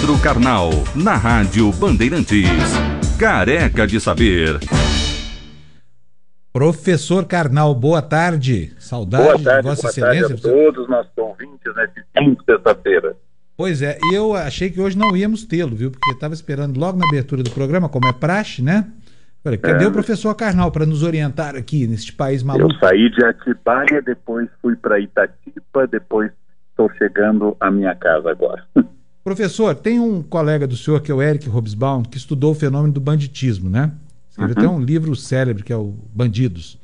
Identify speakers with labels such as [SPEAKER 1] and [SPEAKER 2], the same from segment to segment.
[SPEAKER 1] Pedro Carnal, na Rádio Bandeirantes. Careca de Saber.
[SPEAKER 2] Professor Carnal, boa tarde. Saudade de Vossa Excelência.
[SPEAKER 3] Boa tarde a todos os nossos ouvintes nesse fim de sexta-feira.
[SPEAKER 2] Pois é, e eu achei que hoje não íamos tê-lo, viu? Porque estava esperando logo na abertura do programa, como é praxe, né? Falei, cadê o professor Carnal para nos orientar aqui neste país maluco?
[SPEAKER 3] Eu saí de Atibaia, depois fui para Itatiba, depois estou chegando à minha casa agora.
[SPEAKER 2] Professor, tem um colega do senhor, que é o Eric Hobsbawm, que estudou o fenômeno do banditismo, né? Escreveu até um livro célebre, que é o Bandidos.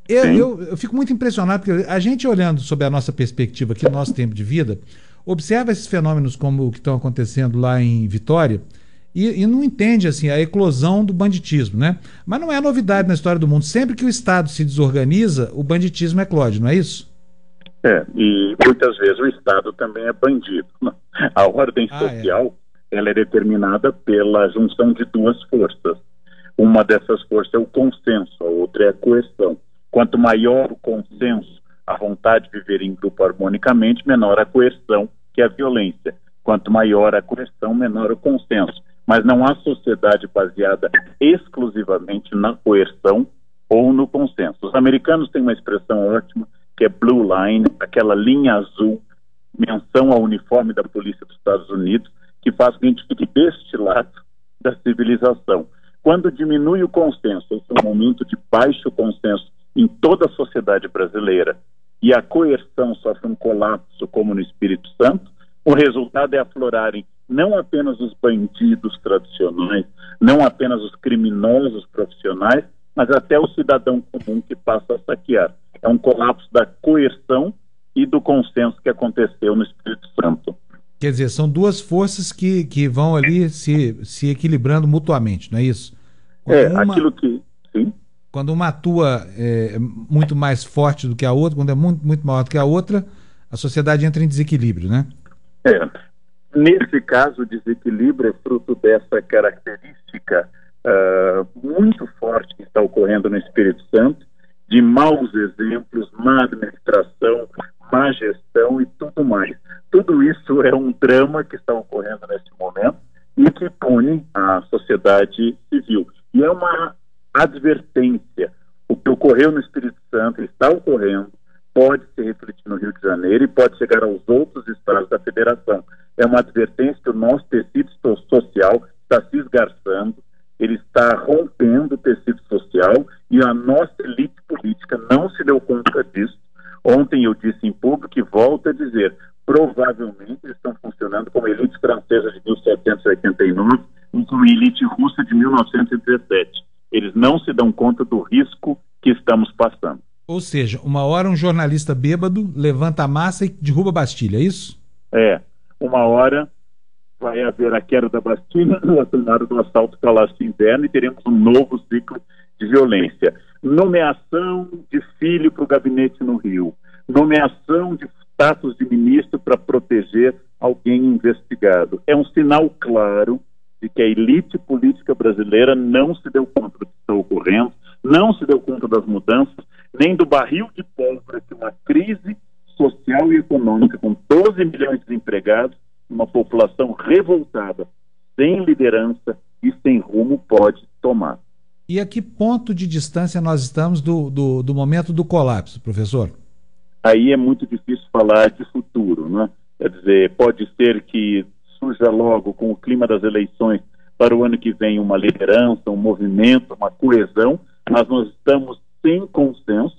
[SPEAKER 2] Eu fico muito impressionado, porque a gente, olhando sob a nossa perspectiva aqui, no nosso tempo de vida, observa esses fenômenos como o que estão acontecendo lá em Vitória e não entende assim a eclosão do banditismo, né? Mas não é novidade na história do mundo. Sempre que o Estado se desorganiza, o banditismo eclode, não é isso?
[SPEAKER 3] E muitas vezes o Estado também é bandido. A ordem social ela é determinada pela junção de duas forças. Uma dessas forças é o consenso, a outra é a coerção. Quanto maior o consenso, a vontade de viver em grupo harmonicamente, menor a coerção, que é a violência. Quanto maior a coerção, menor o consenso. Mas não há sociedade baseada exclusivamente na coerção ou no consenso. Os americanos têm uma expressão ótima, que é blue line, aquela linha azul, menção ao uniforme da polícia dos Estados Unidos, que faz com que a gente fique deste lado da civilização. Quando diminui o consenso, esse é um momento de baixo consenso em toda a sociedade brasileira, e a coerção sofre um colapso como no Espírito Santo, o resultado é aflorarem não apenas os bandidos tradicionais, não apenas os criminosos profissionais, mas até o cidadão comum que passa a saquear. É um colapso da coerção e do consenso que aconteceu no Espírito Santo.
[SPEAKER 2] Quer dizer, são duas forças que vão ali se equilibrando mutuamente, não é isso?
[SPEAKER 3] Aquilo que... Sim.
[SPEAKER 2] Quando uma atua muito mais forte do que a outra, quando é muito maior do que a outra, a sociedade entra em desequilíbrio, né?
[SPEAKER 3] Nesse caso, o desequilíbrio é fruto dessa característica muito forte que está ocorrendo no Espírito Santo, de maus exemplos, má administração, má gestão e tudo mais. Tudo isso é um drama que está ocorrendo nesse momento e que pune a sociedade civil. E é uma advertência. O que ocorreu no Espírito Santo está ocorrendo, pode se refletir no Rio de Janeiro e pode chegar aos outros estados da federação. É uma advertência que o nosso tecido social está se esgarçando, ele está rompendo o tecido social e a nossa elite política não se deu conta disso. Ontem eu disse em público e volto a dizer, provavelmente eles estão funcionando como a elite francesa de 1789 e como a elite russa de 1917. Eles não se dão conta do risco que estamos passando.
[SPEAKER 2] Ou seja, uma hora um jornalista bêbado levanta a massa e derruba a Bastilha, é isso?
[SPEAKER 3] Uma hora vai haver a queda da Bastilha, a tomada do assalto Palácio Inverno e teremos um novo ciclo de violência. Nomeação de filho para o gabinete no Rio. Nomeação de status de ministro para proteger alguém investigado. É um sinal claro de que a elite política brasileira não se deu conta do que está ocorrendo, não se deu conta das mudanças, nem do barril de pólvora que uma crise social e econômica com 12 milhões de desempregados, uma população revoltada, sem liderança e sem rumo pode tomar.
[SPEAKER 2] E a que ponto de distância nós estamos do momento do colapso, professor?
[SPEAKER 3] Aí é muito difícil falar de futuro, né? Quer dizer, pode ser que surja logo com o clima das eleições para o ano que vem uma liderança, um movimento, uma coesão, mas nós estamos sem consenso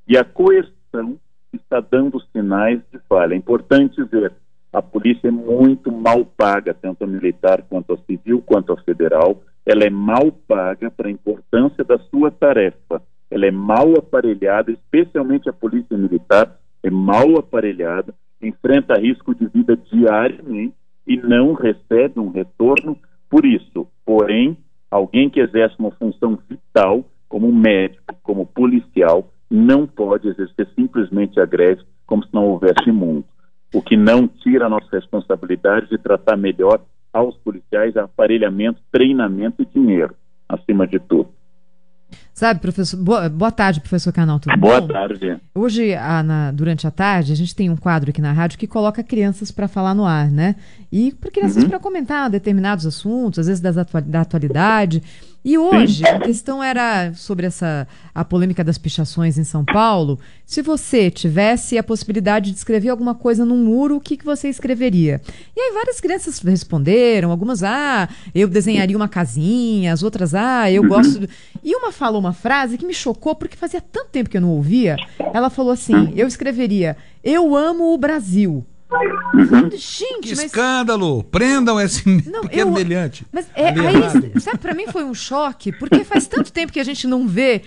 [SPEAKER 3] e a coerção está dando sinais de falha. É importante dizer, a polícia é muito mal paga, tanto a militar quanto a civil, quanto a federal. Ela é mal paga para a importância da sua tarefa. Ela é mal aparelhada, especialmente a polícia militar, é mal aparelhada, enfrenta risco de vida diariamente e não recebe um retorno por isso. Porém, alguém que exerce uma função vital, como médico, como policial, não pode exercer simplesmente a greve como se não houvesse mundo. O que não tira a nossa responsabilidade de tratar melhor aos policiais aparelhamento, treinamento e dinheiro, acima de tudo.
[SPEAKER 4] Sabe, professor? Boa tarde, professor Karnal, tudo
[SPEAKER 3] Boa
[SPEAKER 4] bom?
[SPEAKER 3] tarde.
[SPEAKER 4] Hoje, durante a tarde, a gente tem um quadro aqui na rádio que coloca crianças para falar no ar, né? E para crianças para comentar determinados assuntos, às vezes da atualidade. E hoje, a questão era sobre a polêmica das pichações em São Paulo. Se você tivesse a possibilidade de escrever alguma coisa num muro, o que você escreveria? E aí várias crianças responderam, algumas, eu desenharia uma casinha, as outras, eu gosto... E uma falou uma frase que me chocou, porque fazia tanto tempo que eu não ouvia. Ela falou assim, eu escreveria, eu amo o Brasil. Gente,
[SPEAKER 2] que escândalo! Prendam esse pequeno meliante.
[SPEAKER 4] Mas aí, sabe, pra mim foi um choque, porque faz tanto tempo que a gente não vê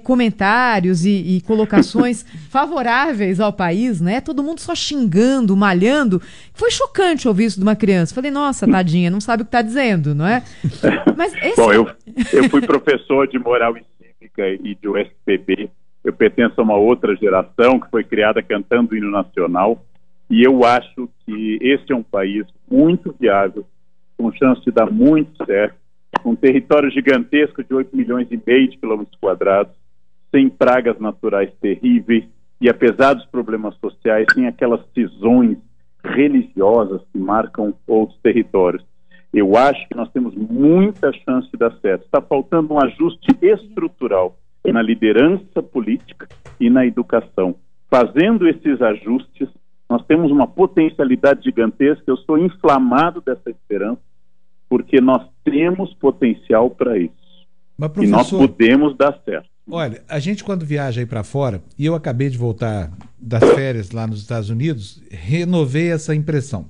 [SPEAKER 4] comentários e colocações favoráveis ao país, né? Todo mundo só xingando, malhando. Foi chocante ouvir isso de uma criança. Falei, nossa, tadinha, não sabe o que tá dizendo, não é? Mas
[SPEAKER 3] Bom, eu fui professor de moral e cívica e de USPB. Eu pertenço a uma outra geração que foi criada cantando o hino nacional. E eu acho que esse é um país muito viável, com chance de dar muito certo, com um território gigantesco de 8,5 milhões de quilômetros quadrados, sem pragas naturais terríveis e, apesar dos problemas sociais, sem aquelas cisões religiosas que marcam outros territórios. Eu acho que nós temos muita chance de dar certo. Está faltando um ajuste estrutural na liderança política e na educação. Fazendo esses ajustes, nós temos uma potencialidade gigantesca. Eu sou inflamado dessa esperança, porque nós temos potencial para isso.
[SPEAKER 2] Mas, professor,
[SPEAKER 3] e nós podemos dar certo.
[SPEAKER 2] Olha, a gente quando viaja aí para fora, e eu acabei de voltar das férias lá nos Estados Unidos, renovei essa impressão.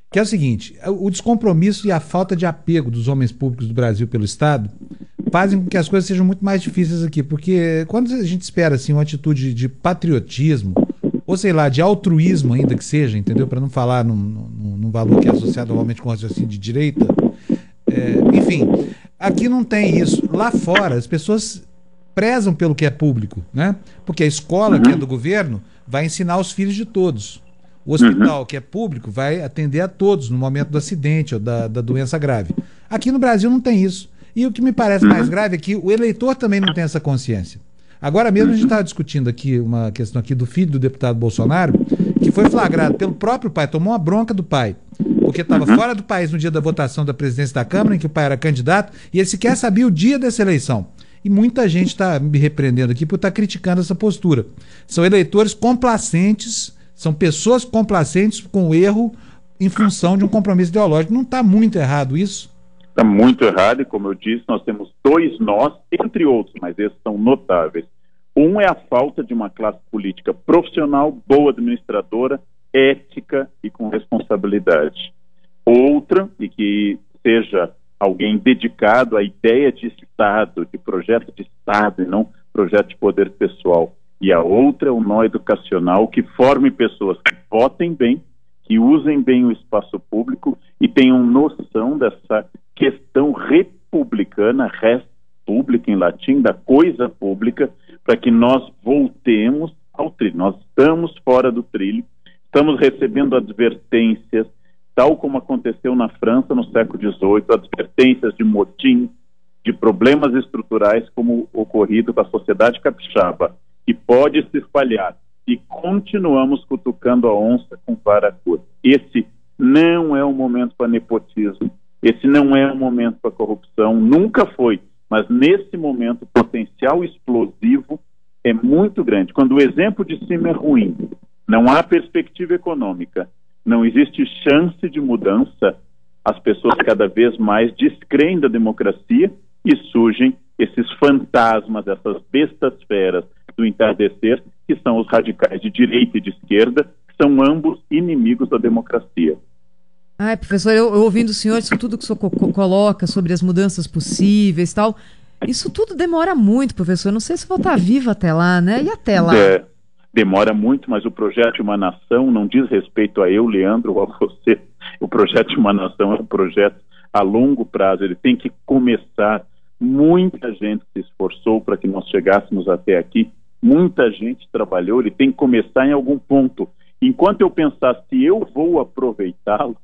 [SPEAKER 2] Que é o seguinte, o descompromisso e a falta de apego dos homens públicos do Brasil pelo Estado fazem com que as coisas sejam muito mais difíceis aqui, porque quando a gente espera assim, uma atitude de patriotismo, ou sei lá, de altruísmo ainda que seja, entendeu? Para não falar num valor que é associado normalmente com o raciocínio de direita. Enfim, aqui não tem isso. Lá fora, as pessoas prezam pelo que é público, né? Porque a escola, que é do governo, vai ensinar os filhos de todos. O hospital, que é público, vai atender a todos no momento do acidente ou da doença grave. Aqui no Brasil não tem isso. E o que me parece mais grave é que o eleitor também não tem essa consciência. Agora mesmo a gente estava discutindo aqui uma questão aqui do filho do deputado Bolsonaro, que foi flagrado pelo próprio pai, tomou uma bronca do pai, porque estava fora do país no dia da votação da presidência da Câmara, em que o pai era candidato, e ele sequer sabia o dia dessa eleição. E muita gente está me repreendendo aqui por estar criticando essa postura. São eleitores complacentes, são pessoas complacentes com o erro em função de um compromisso ideológico. Não está muito errado isso?
[SPEAKER 3] Está muito errado, e como eu disse, nós temos dois nós, entre outros, mas esses são notáveis. Um é a falta de uma classe política profissional, boa administradora, ética e com responsabilidade. Outra, e que seja alguém dedicado à ideia de Estado, de projeto de Estado e não projeto de poder pessoal. E a outra é o nó educacional, que forme pessoas que votem bem, que usem bem o espaço público e tenham noção dessa questão republicana, res pública em latim, da coisa pública, para que nós voltemos ao trilho. Nós estamos fora do trilho, estamos recebendo advertências, tal como aconteceu na França no século XVIII, advertências de motim, de problemas estruturais como ocorrido com a sociedade capixaba, que pode se espalhar, e continuamos cutucando a onça com vara curta. Esse não é o momento para nepotismo, esse não é o momento para corrupção, nunca foi, mas nesse momento o potencial explosivo é muito grande. Quando o exemplo de cima é ruim, não há perspectiva econômica, não existe chance de mudança, as pessoas cada vez mais descreem da democracia e surgem esses fantasmas, essas bestas feras do entardecer, que são os radicais de direita e de esquerda, que são ambos inimigos da democracia.
[SPEAKER 4] Ai, professor, eu ouvindo o senhor, isso tudo que o senhor coloca sobre as mudanças possíveis e tal, isso tudo demora muito, professor. Não sei se vou estar viva até lá, né? E até lá?
[SPEAKER 3] Demora muito, mas o projeto de uma nação não diz respeito a eu, Leandro, ou a você. O projeto de uma nação é um projeto a longo prazo. Ele tem que começar. Muita gente se esforçou para que nós chegássemos até aqui. Muita gente trabalhou. Ele tem que começar em algum ponto. Enquanto eu pensar se eu vou aproveitá-lo,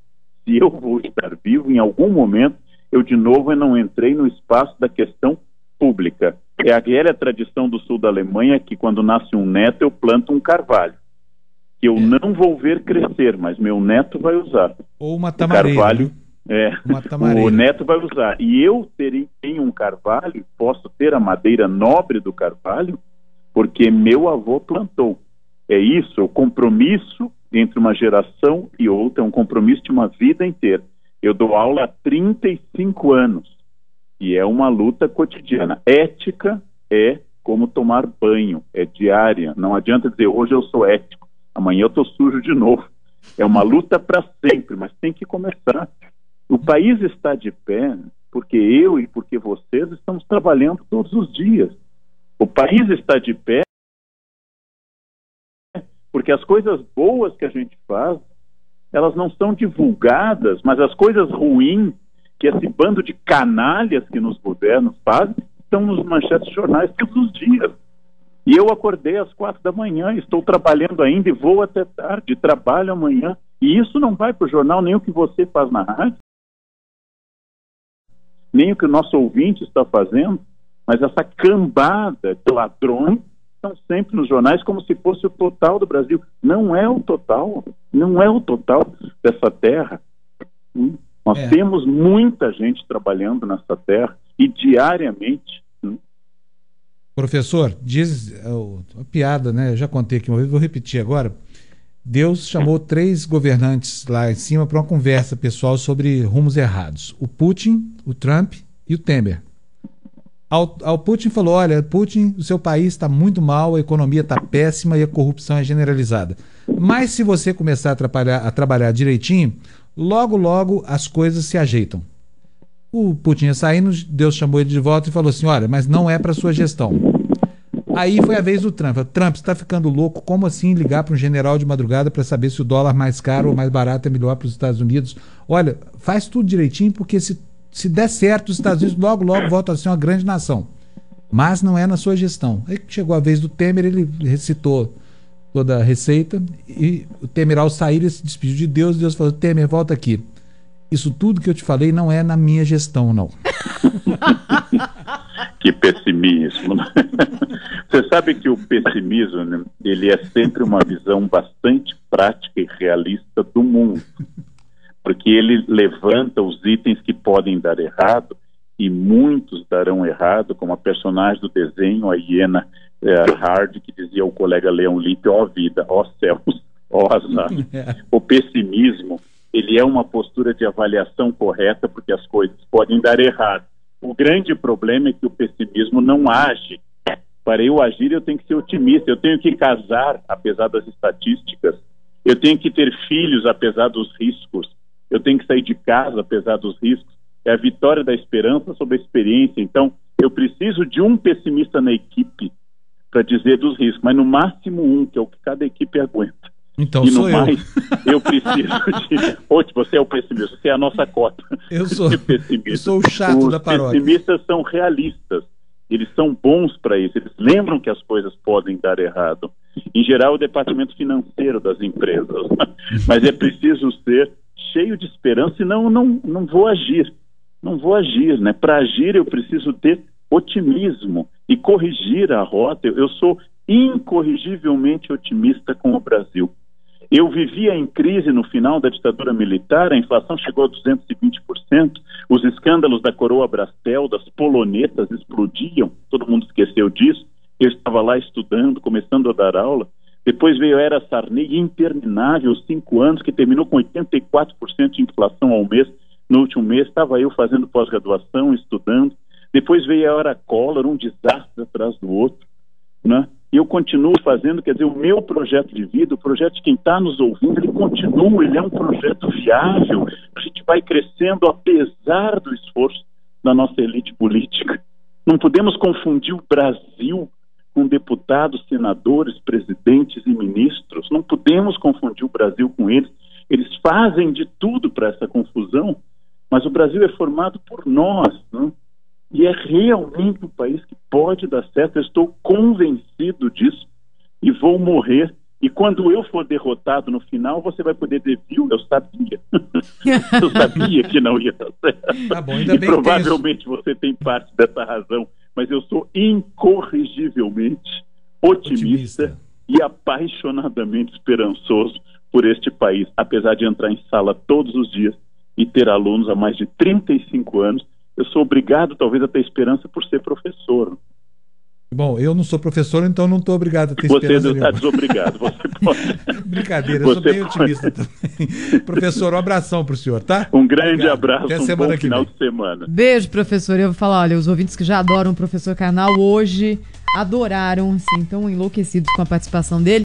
[SPEAKER 3] se eu vou estar vivo, em algum momento, eu de novo não entrei no espaço da questão pública. É a velha tradição do sul da Alemanha que quando nasce um neto eu planto um carvalho, que eu não vou ver crescer, mas meu neto vai usar.
[SPEAKER 2] Ou uma tamareira.
[SPEAKER 3] O carvalho,
[SPEAKER 2] uma tamareira.
[SPEAKER 3] O neto vai usar. E eu tenho um carvalho, posso ter a madeira nobre do carvalho, porque meu avô plantou. É isso, o compromisso entre uma geração e outra, é um compromisso de uma vida inteira. Eu dou aula há 35 anos e é uma luta cotidiana. Ética é como tomar banho, é diária. Não adianta dizer, hoje eu sou ético, amanhã eu estou sujo de novo. É uma luta para sempre, mas tem que começar. O país está de pé porque eu e porque vocês estamos trabalhando todos os dias. O país está de pé porque as coisas boas que a gente faz, elas não são divulgadas, mas as coisas ruins que esse bando de canalhas que nos governam faz, estão nos manchetes de jornais todos os dias. E eu acordei às 4 da manhã, estou trabalhando ainda e vou até tarde, trabalho amanhã. E isso não vai para o jornal, nem o que você faz na rádio, nem o que o nosso ouvinte está fazendo, mas essa cambada de ladrões estão sempre nos jornais como se fosse o total do Brasil. Não é o total, não é o total dessa terra. Nós temos muita gente trabalhando nessa terra e diariamente.
[SPEAKER 2] Professor, diz a piada, né? Eu já contei aqui uma vez, vou repetir agora. Deus chamou 3 governantes lá em cima para uma conversa pessoal sobre rumos errados. O Putin, o Trump e o Temer. Ao Putin falou, olha, Putin, o seu país está muito mal, a economia está péssima e a corrupção é generalizada. Mas se você começar a trabalhar direitinho, logo, logo as coisas se ajeitam. O Putin ia saindo, Deus chamou ele de volta e falou assim, olha, mas não é para sua gestão. Aí foi a vez do Trump. Trump, você está ficando louco? Como assim ligar para um general de madrugada para saber se o dólar mais caro ou mais barato é melhor para os Estados Unidos? Olha, faz tudo direitinho, porque se der certo, os Estados Unidos logo, logo voltam a ser uma grande nação. Mas não é na sua gestão. Aí chegou a vez do Temer, ele recitou toda a receita e o Temer, ao sair, ele se despediu de Deus. Deus falou, Temer, volta aqui. Isso tudo que eu te falei não é na minha gestão, não.
[SPEAKER 3] Que pessimismo. Você sabe que o pessimismo, né, ele é sempre uma visão bastante prática e realista do mundo. Porque ele levanta os itens que podem dar errado, e muitos darão errado, como a personagem do desenho, a hiena Hard, que dizia ao colega Leão Lippe, ó vida, ó céus, ó azar. O pessimismo, ele é uma postura de avaliação correta, porque as coisas podem dar errado. O grande problema é que o pessimismo não age. Para eu agir, eu tenho que ser otimista, eu tenho que casar, apesar das estatísticas, eu tenho que ter filhos, apesar dos riscos, eu tenho que sair de casa, apesar dos riscos. É a vitória da esperança sobre a experiência. Então, eu preciso de um pessimista na equipe para dizer dos riscos, mas no máximo um, que é o que cada equipe aguenta.
[SPEAKER 2] Então,
[SPEAKER 3] e no mais, eu preciso de... Hoje, você é o pessimista, você é a nossa cota.
[SPEAKER 2] Eu sou o chato da paróquia.
[SPEAKER 3] Os pessimistas são realistas. Eles são bons para isso. Eles lembram que as coisas podem dar errado. Em geral, o departamento financeiro das empresas. Mas é preciso ser cheio de esperança, senão não vou agir. Não vou agir, né? Para agir eu preciso ter otimismo e corrigir a rota. Eu sou incorrigivelmente otimista com o Brasil. Eu vivia em crise no final da ditadura militar, a inflação chegou a 220%, os escândalos da coroa Brastel, das polonetas explodiam, todo mundo esqueceu disso. Eu estava lá estudando, começando a dar aula. Depois veio a era Sarney, interminável, 5 anos, que terminou com 84% de inflação ao mês. No último mês estava eu fazendo pós-graduação, estudando. Depois veio a era Collor, um desastre atrás do outro, né? E eu continuo fazendo, quer dizer, o meu projeto de vida, o projeto de quem está nos ouvindo, ele continua, ele é um projeto viável. A gente vai crescendo apesar do esforço da nossa elite política. Não podemos confundir o Brasil com deputados, senadores, presidentes e ministros. Não podemos confundir o Brasil com eles. Eles fazem de tudo para essa confusão, mas o Brasil é formado por nós, né? E é realmente um país que pode dar certo. Eu estou convencido disso e vou morrer. E quando eu for derrotado no final, você vai poder dizer, viu, eu sabia. Eu sabia que não ia dar certo.
[SPEAKER 2] Tá bom, ainda
[SPEAKER 3] e
[SPEAKER 2] bem
[SPEAKER 3] provavelmente você tem parte dessa razão. mas eu sou incorrigivelmente otimista e apaixonadamente esperançoso por este país, apesar de entrar em sala todos os dias e ter alunos há mais de 35 anos. Eu sou obrigado, talvez, a ter esperança por ser professor.
[SPEAKER 2] Bom, eu não sou professor, então não estou obrigado a ter esperança.
[SPEAKER 3] Você está desobrigado, você pode.
[SPEAKER 2] Brincadeira, eu sou bem otimista também. Professor, um abração para o senhor, tá?
[SPEAKER 3] Um grande abraço,
[SPEAKER 2] até
[SPEAKER 3] um bom final de semana.
[SPEAKER 4] Beijo, professor. Eu vou falar, olha, os ouvintes que já adoram o professor Karnal hoje adoraram, assim, tão enlouquecidos com a participação dele.